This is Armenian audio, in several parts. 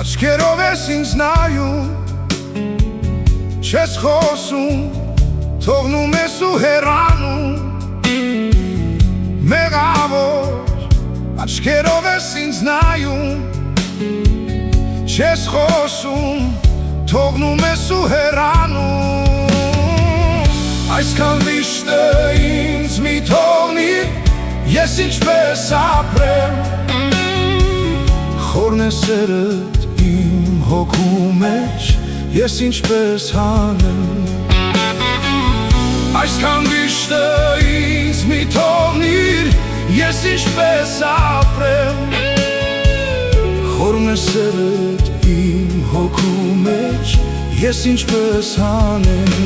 Աչքերով ես ինձ նայում, չես խոսում, թողնում ես ու հեռանում։ Մեղավոր, աչքերով ես ինձ նայում, չես խոսում, թողնում ես ու հեռանում։ Այսքան վիշտը ինձ մի թողնի, ես ինչպես ապրեմ, խորն է սերդ իմ հոգու մեջ, ես ինչպես հանեմ։ Այսքան վիշտը ինձ մի թողնիր, ես ինչպես ապրեմ, խորն է սերդ իմ հոգու մեջ, ես ինչպես հանեմ։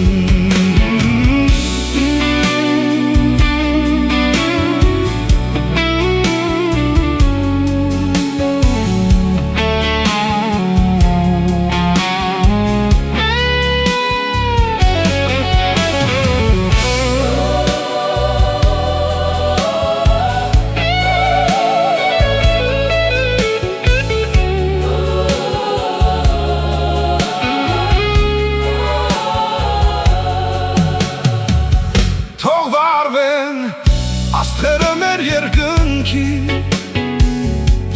Աստղերը մեր երկնքի,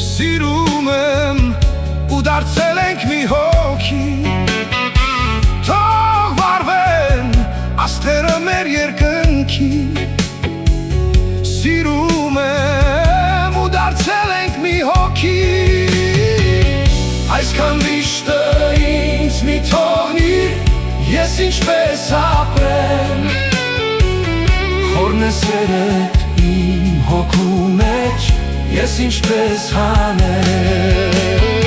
սիրում եմ ու դարձել ենք մի հոգի։ Թող վարվեն աստղերը մեր երկնքի, սիրում եմ ու դարձել ենք մի հոգի։ Այսքան վիշտը ինձ մի թողնիր, ես ինչպես ապրեմ, խորն է սերդ իմ հոգու մեջ, ես ինչպես հանեմ։